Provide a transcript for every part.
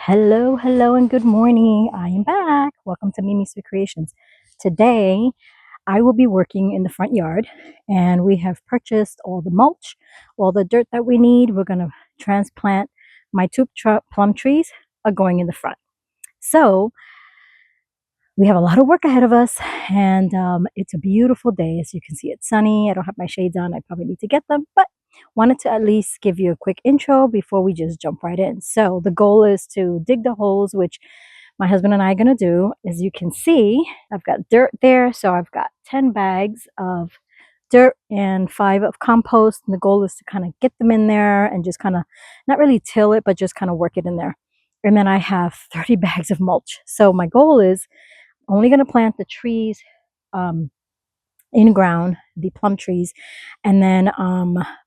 Hello, hello, and good morning. I am back. Welcome to Mimi's Sweet Creations. Today, I will be working in the front yard, and we have purchased all the mulch, all the dirt that we need. We're going to transplant my plum trees are going in the front. So, we have a lot of work ahead of us, and it's a beautiful day. As you can see, it's sunny. I don't have my shades on. I probably need to get them, but wanted to at least give you a quick intro before we just jump right in. So the goal is to dig the holes, which my husband and I are going to do. As you can see, I've got dirt there. So I've got 10 bags of dirt and 5 of compost. And the goal is to kind of get them in there and just kind of not really till it, but just kind of work it in there. And then I have 30 bags of mulch. So my goal is only going to plant the trees in ground, the plum trees, and then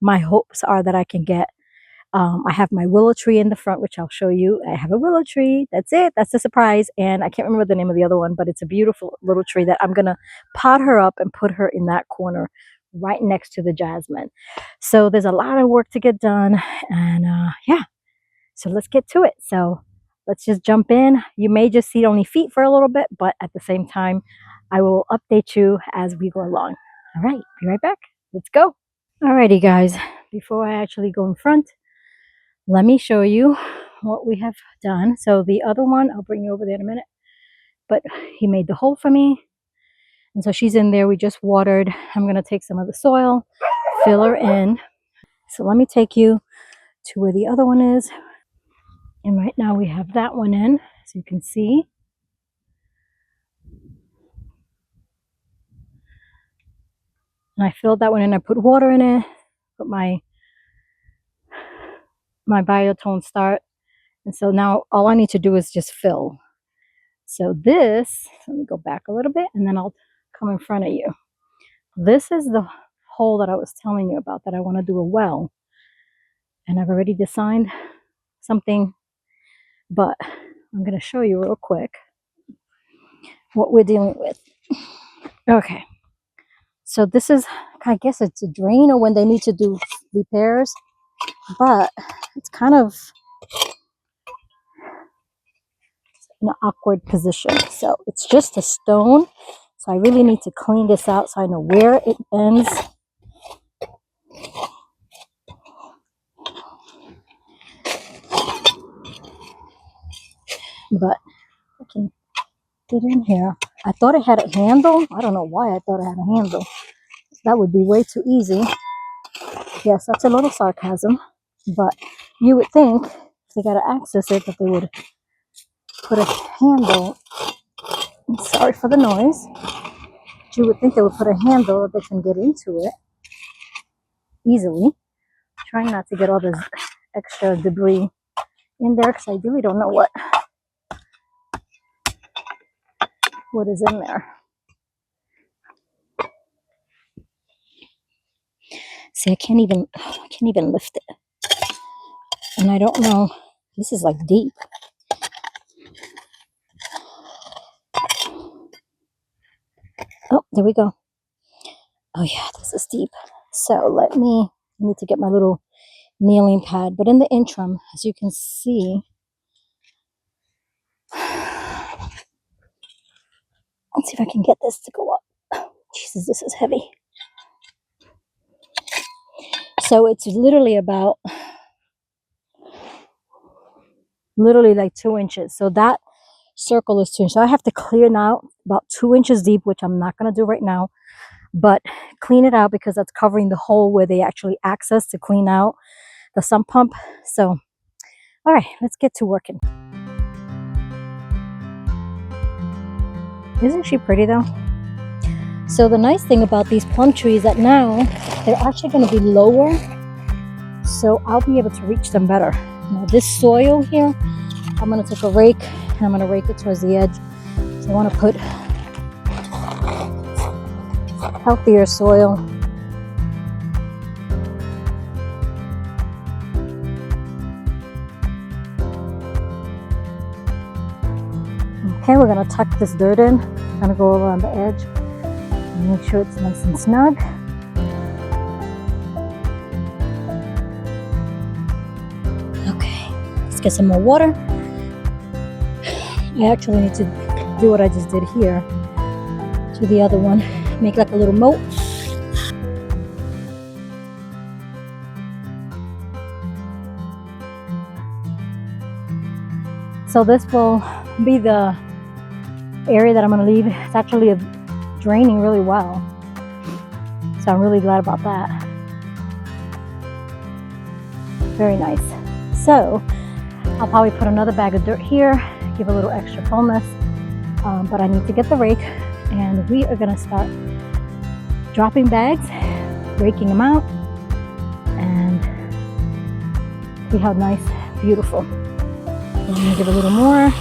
my hopes are that I can get I have my willow tree in the front, which I'll show you. I have a willow tree. That's it. That's the surprise. And I can't remember the name of the other one, but it's a beautiful little tree that I'm going to pot her up and put her in that corner right next to the jasmine. So there's a lot of work to get done. And yeah, so let's get to it. So let's just jump in. You may just see only feet for a little bit, but at the same time, I will update you as we go along. All right, be right back. Let's go. Alrighty, guys. Before I actually go in front, let me show you what we have done. So the other one, I'll bring you over there in a minute, but he made the hole for me. And so she's in there. We just watered. I'm going to take some of the soil, fill her in. So let me take you to where the other one is. And right now we have that one in, as you can see. And I filled that one in. I put water in it, put my biotone start. And so now all I need to do is just fill. So this, let me go back a little bit and then I'll come in front of you. This is the hole that I was telling you about that I want to do a well. And I've already designed something, but I'm going to show you real quick what we're dealing with. Okay. So this is, I guess it's a drain or when they need to do repairs, but it's kind of in an awkward position. So it's just a stone. So I really need to clean this out so I know where it ends. But I can get in here. I thought it had a handle. I don't know why I thought it had a handle. That would be way too easy. Yes, that's a little sarcasm. But you would think if they got to access it that they would put a handle. I'm sorry for the noise. You would think they would put a handle that they can get into it easily. Trying not to get all this extra debris in there because I really don't know what is in there. See, I can't even lift it. And I don't know, this is like deep. Oh, there we go. Oh yeah, this is deep. So I need to get my little kneeling pad. But in the interim, as you can see, let's see if I can get this to go up. Jesus, this is heavy. So it's literally like 2 inches. So that circle is 2 inches. So I have to clean out about 2 inches deep, which I'm not going to do right now. But clean it out because that's covering the hole where they actually access to clean out the sump pump. So, all right, let's get to working. Isn't she pretty though? So the nice thing about these plum trees is that now they're actually going to be lower. So I'll be able to reach them better. Now this soil here, I'm going to take a rake and I'm going to rake it towards the edge. So I want to put healthier soil. Okay, we're going to tuck this dirt in. I'm going to go around the edge and make sure it's nice and snug. Okay, let's get some more water I actually need to do what I just did here to the other one. Make like a little moat. So this will be the area that I'm going to leave. It's actually draining really well. So I'm really glad about that. Very nice. So I'll probably put another bag of dirt here, give a little extra fullness. But I need to get the rake, and we are going to start dropping bags, raking them out, and see how nice, beautiful. I'm going to give a little more.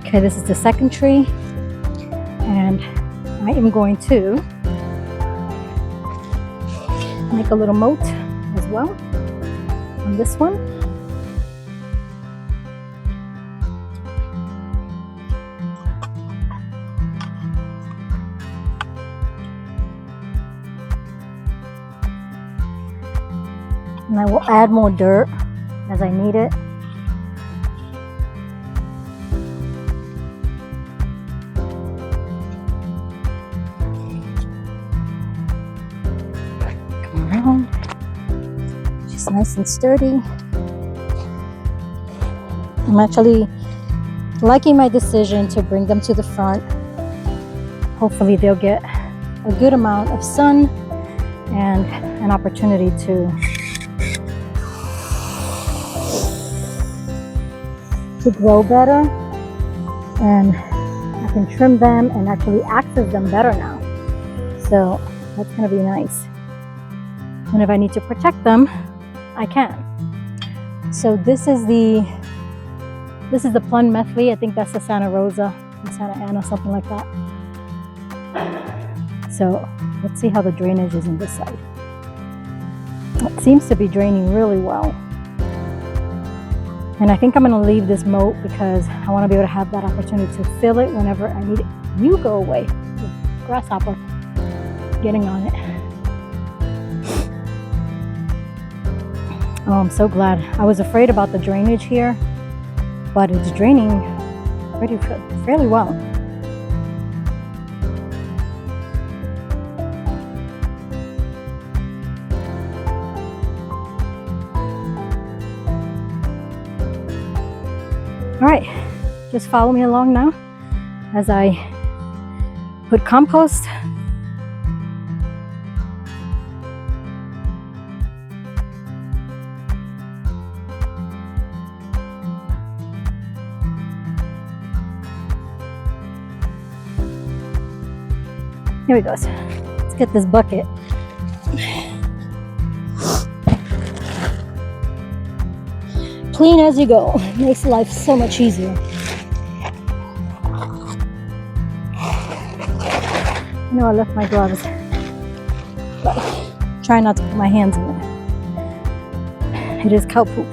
Okay, this is the second tree, and I am going to make a little moat as well on this one. And I will add more dirt as I need it. Come around. Just nice and sturdy. I'm actually liking my decision to bring them to the front. Hopefully they'll get a good amount of sun and an opportunity to grow better, and I can trim them and actually access them better now. So that's going to be nice. And if I need to protect them, I can. So this is the plum methley. I think that's the Santa Rosa, the Santa Ana, something like that. So let's see how the drainage is on this side. It seems to be draining really well. And I think I'm going to leave this moat because I want to be able to have that opportunity to fill it whenever I need it. You go away, grasshopper, getting on it. Oh, I'm so glad. I was afraid about the drainage here, but it's draining fairly well. All right, just follow me along now as I put compost. Here we go. Let's get this bucket. Clean as you go. Makes life so much easier. I know I left my gloves, but try not to put my hands in it. It is cow poop.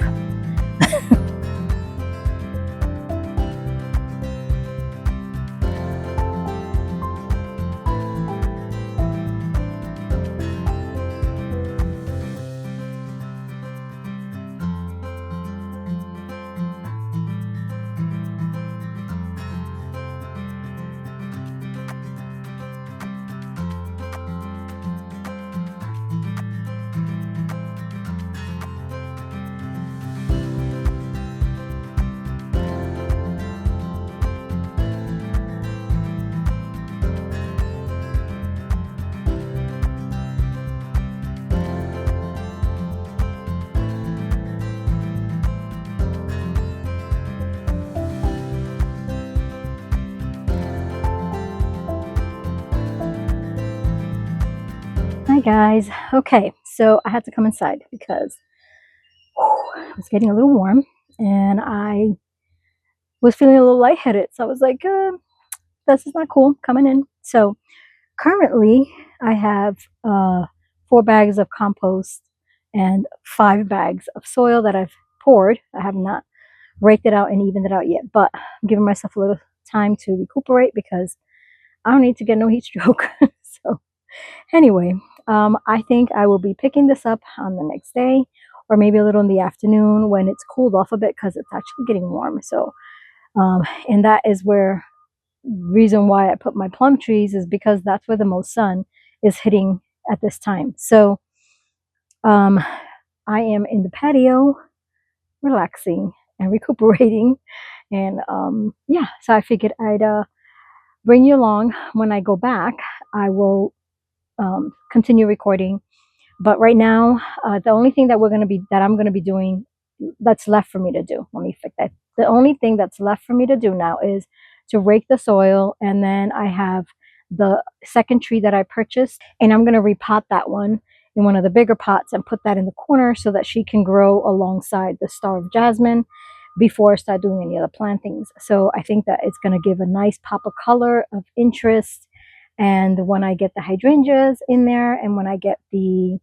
Hi guys. Okay, so I had to come inside because it was getting a little warm and I was feeling a little lightheaded. So I was like, this is not cool coming in. So currently I have 4 bags of compost and 5 bags of soil that I've poured. I have not raked it out and evened it out yet, but I'm giving myself a little time to recuperate because I don't need to get no heat stroke. So anyway, I think I will be picking this up on the next day, or maybe a little in the afternoon when it's cooled off a bit, because it's actually getting warm. So and that is where reason why I put my plum trees, is because that's where the most sun is hitting at this time. So um, I am in the patio relaxing and recuperating. And yeah, so I figured I'd bring you along. When I go back, I will continue recording. But right now, the only thing that I'm gonna be doing, that's left for me to do. Let me fix that. The only thing that's left for me to do now is to rake the soil, and then I have the second tree that I purchased, and I'm gonna repot that one in one of the bigger pots and put that in the corner so that she can grow alongside the Star of Jasmine before I start doing any other plantings. So I think that it's gonna give a nice pop of color, of interest. And when I get the hydrangeas in there, and when I get the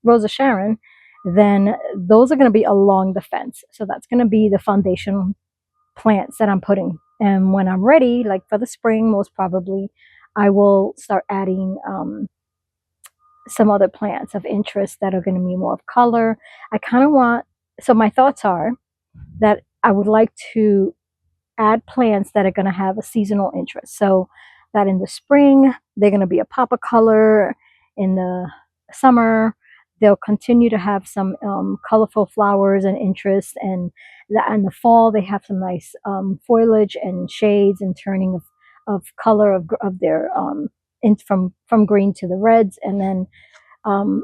Rosa Sharon, then those are going to be along the fence. So that's going to be the foundation plants that I'm putting. And when I'm ready, like for the spring, most probably, I will start adding some other plants of interest that are going to be more of color. I kind of want, so my thoughts are that I would like to add plants that are going to have a seasonal interest. So that in the spring, they're going to be a pop of color. In the summer, they'll continue to have some colorful flowers and interest. And in the fall, they have some nice foliage and shades and turning of color of their from green to the reds. And then um,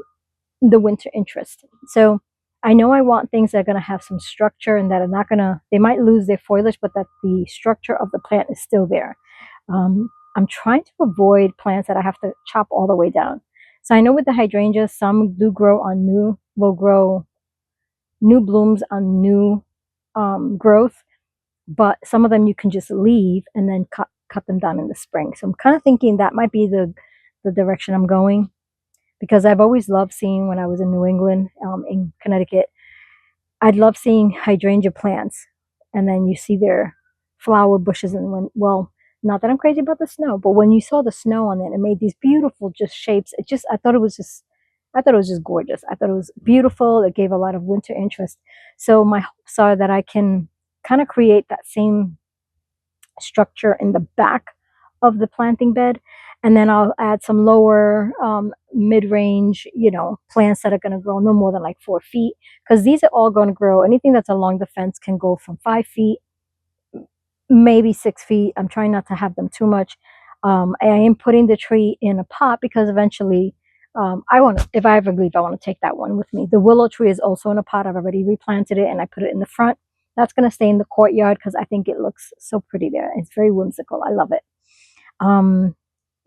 the winter interest. So I know I want things that are going to have some structure, and that are not going to, they might lose their foliage, but that the structure of the plant is still there. I'm trying to avoid plants that I have to chop all the way down. So I know with the hydrangeas, some do grow on will grow new blooms on new growth, but some of them you can just leave and then cut them down in the spring. So I'm kind of thinking that might be the direction I'm going, because I've always loved seeing, when I was in New England, in Connecticut, I'd love seeing hydrangea plants, and then you see their flower bushes. And when, well, not that I'm crazy about the snow, but when you saw the snow on it made these beautiful just shapes. I thought it was just gorgeous. I thought it was beautiful. It gave a lot of winter interest. So my hopes are that I can kind of create that same structure in the back of the planting bed, and then I'll add some lower mid-range plants that are going to grow no more than like 4 feet, because these are all going to grow. Anything that's along the fence can go from 5 feet, maybe 6 feet. I'm trying not to have them too much. I am putting the tree in a pot because eventually I want to, if I ever leave, I want to take that one with me. The willow tree is also in a pot. I've already replanted it and I put it in the front. That's going to stay in the courtyard because I think it looks so pretty there. It's very whimsical. I love it.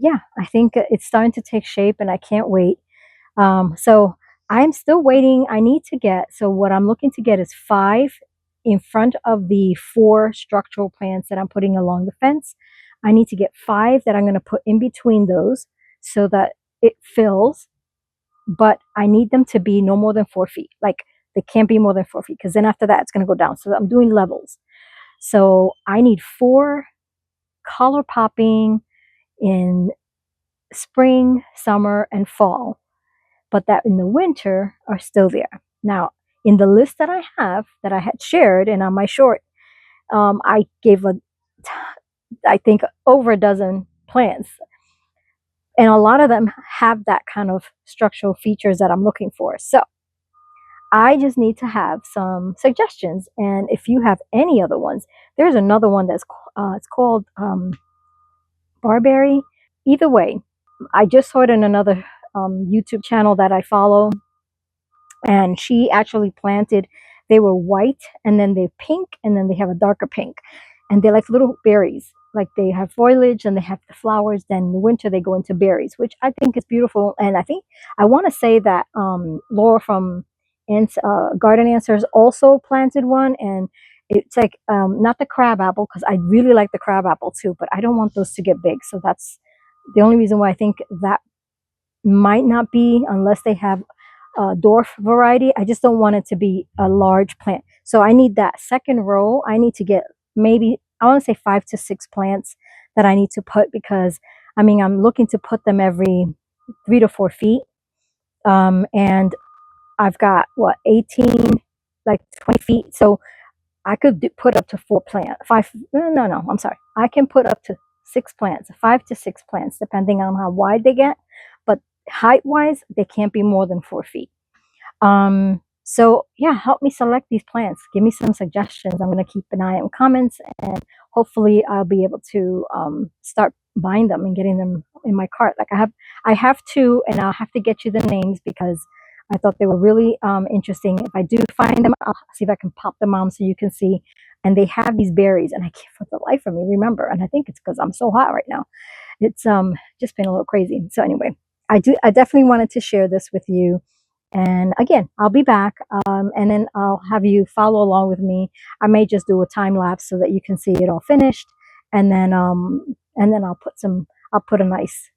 Yeah, I think it's starting to take shape and I can't wait. So I'm still waiting. I need to get, so what I'm looking to get is 5 in front of the 4 structural plants that I'm putting along the fence. I need to get 5 that I'm going to put in between those so that it fills, but I need them to be no more than 4 feet. Like they can't be more than 4 feet, because then after that it's going to go down. So I'm doing levels. So I need 4 color popping in spring, summer, and fall, but that in the winter are still there. Now, in the list that I have, that I had shared and on my short, I gave I think over a dozen plants, and a lot of them have that kind of structural features that I'm looking for. So I just need to have some suggestions, and if you have any other ones, there's another one that's it's called barberry. Either way, I just saw it in another YouTube channel that I follow, and she actually planted, they were white and then they're pink and then they have a darker pink, and they're like little berries. Like they have foliage and they have the flowers, then in the winter they go into berries, which I think is beautiful. And I think I want to say that Laura from Garden Answers also planted one, and it's like not the crab apple, because I really like the crab apple too, but I don't want those to get big. So that's the only reason why I think that might not be, unless they have a dwarf variety. I just don't want it to be a large plant. So I need that second row. I need to get maybe, I want to say 5 to 6 plants that I need to put, because I'm looking to put them every 3 to 4 feet. And I've got what, 18, like 20 feet. So I could put up to 4 plants, five. No, I'm sorry. I can put up to 6 plants, 5 to 6 plants, depending on how wide they get. But height wise, they can't be more than 4 feet. So yeah, help me select these plants. Give me some suggestions. I'm going to keep an eye on comments, and hopefully I'll be able to start buying them and getting them in my cart. Like I have two, and I'll have to get you the names because I thought they were really interesting. If I do find them, I'll see if I can pop them on so you can see. And they have these berries, and I can't for the life of me remember. And I think it's because I'm so hot right now. It's just been a little crazy. So anyway, I definitely wanted to share this with you. And again, I'll be back, and then I'll have you follow along with me. I may just do a time lapse so that you can see it all finished, and then I'll put a nice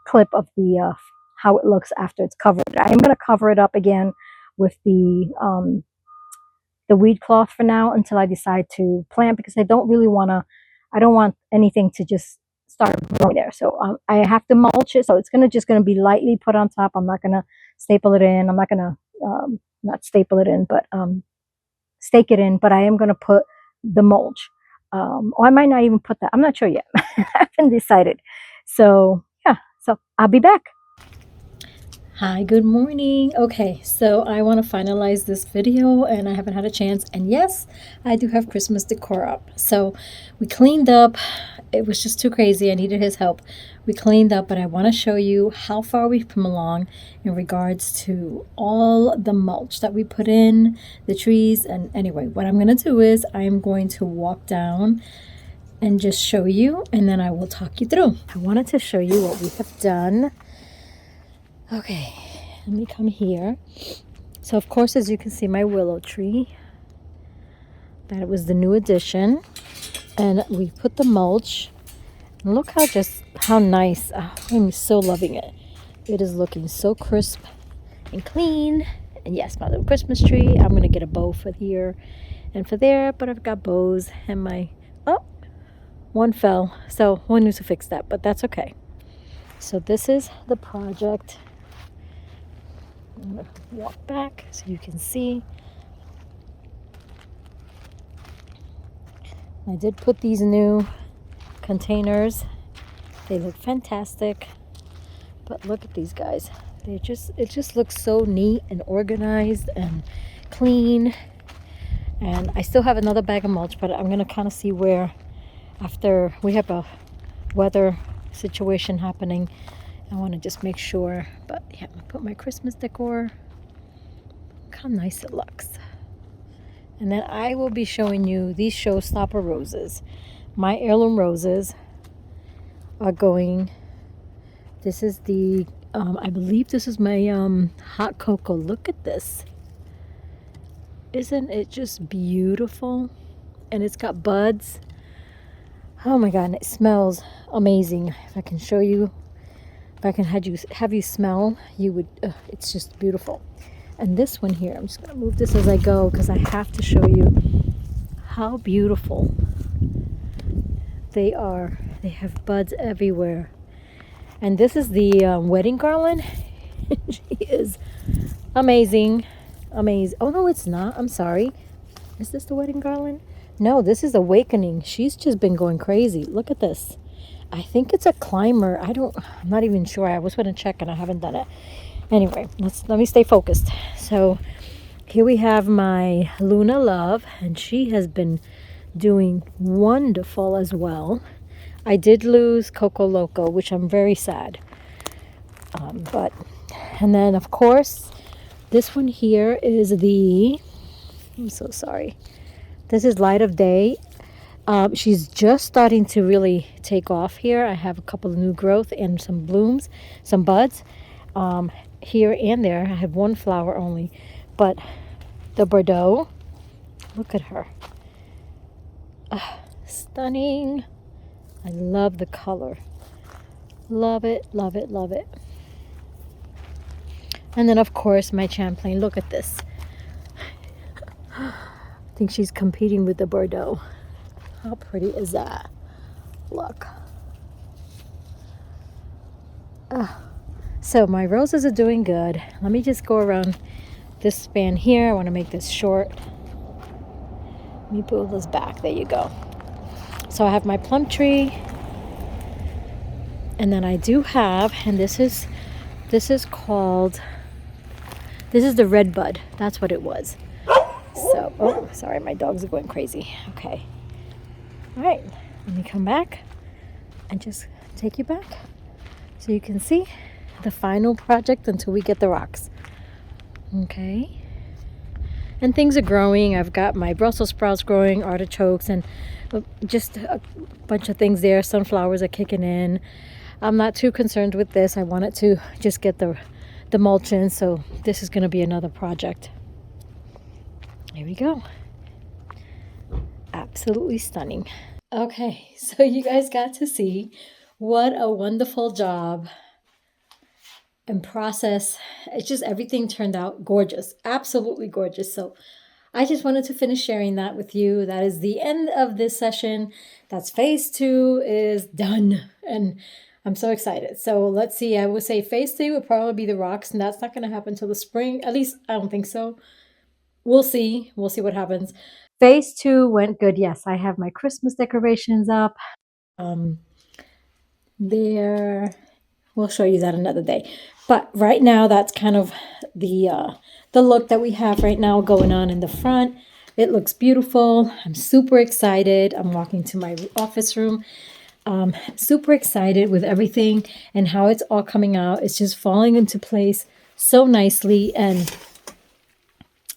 clip of the how it looks after it's covered. I am going to cover it up again with the weed cloth for now until I decide to plant, because I don't really want to. I don't want anything to just start growing there. So I have to mulch it. So it's just gonna be lightly put on top. I'm not gonna staple it in. I'm not gonna not staple it in, but stake it in. But I am gonna put the mulch. Or I might not even put that. I'm not sure yet. I haven't decided. So yeah. So I'll be back. Hi, good morning. Okay, so I want to finalize this video and I haven't had a chance. And yes, I do have Christmas decor up. So we cleaned up. It was just too crazy. I needed his help. We cleaned up, but I want to show you how far we've come along in regards to all the mulch that we put in, the trees. And anyway, what I'm going to do is I'm going to walk down and just show you, and then I will talk you through. I wanted to show you what we have done. Okay, let me come here. So of course, as you can see, my willow tree, that was the new addition, and we put the mulch. And look how nice. Oh, I'm so loving it. It is looking so crisp and clean. And yes, my little Christmas tree. I'm gonna get a bow for here and for there, but I've got bows, and one fell, so one needs to fix that, but that's okay. So this is the project. I'm going to walk back so you can see. I did put these new containers. They look fantastic. But look at these guys. It just looks so neat and organized and clean. And I still have another bag of mulch, but I'm going to kind of see where, after we have a weather situation happening, I want to just make sure. But yeah, I put my Christmas decor. Look how nice it looks. And then I will be showing you these showstopper roses. My heirloom roses are going. This is the, I believe this is my hot cocoa. Look at this. Isn't it just beautiful? And it's got buds. Oh my God, and it smells amazing. If I can show you. If I can have you smell, you would, it's just beautiful. And this one here, I'm just going to move this as I go because I have to show you how beautiful they are. They have buds everywhere. And this is the wedding garland. She is amazing. Amazing. Oh, no, it's not. I'm sorry. Is this the wedding garland? No, this is Awakening. She's just been going crazy. Look at this. I think it's a climber. I'm not even sure. I was going to check and I haven't done it. Anyway, let me stay focused. So here we have my Luna Love, and she has been doing wonderful as well. I did lose Coco Loco, which I'm very sad. And then of course, this one here is I'm so sorry. This is Light of Day. She's just starting to really take off here. I have a couple of new growth and some blooms, some buds here and there. I have one flower only, but the Bordeaux, look at her. Stunning. I love the color. Love it, love it, love it. And then of course my Champlain. Look at this. I think she's competing with the Bordeaux. How pretty is that? Look. So my roses are doing good. Let me just go around this span here. I want to make this short. Let me pull this back. There you go. So I have my plum tree, and then I do have, and this is called, this is the red bud. That's what it was. So, oh, sorry, my dogs are going crazy. Okay. All right, let me come back and just take you back so you can see the final project until we get the rocks. Okay. And things are growing. I've got my Brussels sprouts growing, artichokes, and just a bunch of things there. Sunflowers are kicking in. I'm not too concerned with this. I wanted to just get the mulch in, so this is going to be another project. Here we go. Absolutely stunning. Okay, so you guys got to see what a wonderful job and process. It's just everything turned out gorgeous, absolutely gorgeous. So I just wanted to finish sharing that with you. That is the end of this session. That's phase 2 is done, and I'm so excited. So let's see, I would say phase 3 would probably be the rocks, and that's not going to happen until the spring. At least I don't think so. We'll see what happens. Phase 2 went good. Yes, I have my Christmas decorations up. There, we'll show you that another day. But right now, that's kind of the look that we have right now going on in the front. It looks beautiful. I'm super excited. I'm walking to my office room. Super excited with everything and how it's all coming out. It's just falling into place so nicely, and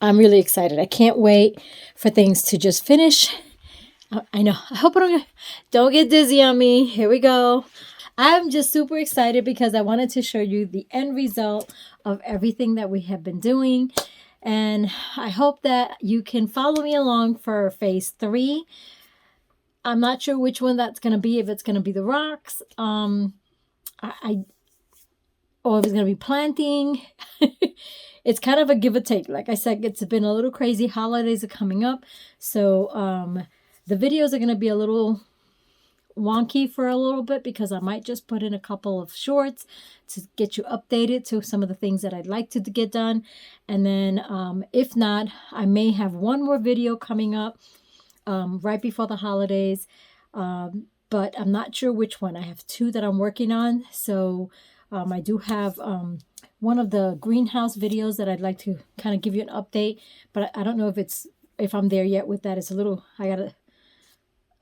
I'm really excited. I can't wait for things to just finish. I know. I hope I don't get dizzy on me. Here we go. I'm just super excited because I wanted to show you the end result of everything that we have been doing. And I hope that you can follow me along for phase 3. I'm not sure which one that's going to be, if it's going to be the rocks, or if it's going to be planting. It's kind of a give or take. Like I said, it's been a little crazy. Holidays are coming up. So the videos are going to be a little wonky for a little bit because I might just put in a couple of shorts to get you updated to some of the things that I'd like to get done. And then if not, I may have one more video coming up right before the holidays. But I'm not sure which one. I have 2 that I'm working on. So I do have one of the greenhouse videos that I'd like to kind of give you an update, but I don't know if I'm there yet with that. It's a little, I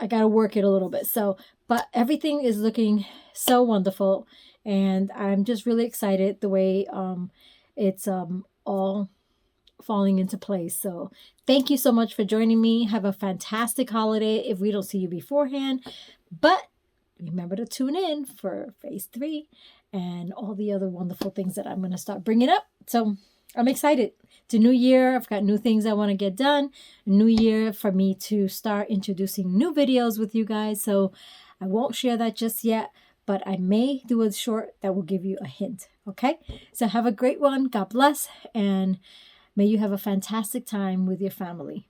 gotta work it a little bit. So, but everything is looking so wonderful, and I'm just really excited the way it's all falling into place. So thank you so much for joining me. Have a fantastic holiday if we don't see you beforehand, but remember to tune in for phase 3 and all the other wonderful things that I'm going to start bringing up. So I'm excited. It's a new year. I've got new things I want to get done. A new year for me to start introducing new videos with you guys. So I won't share that just yet, but I may do a short that will give you a hint. Okay? So have a great one. God bless. And may you have a fantastic time with your family.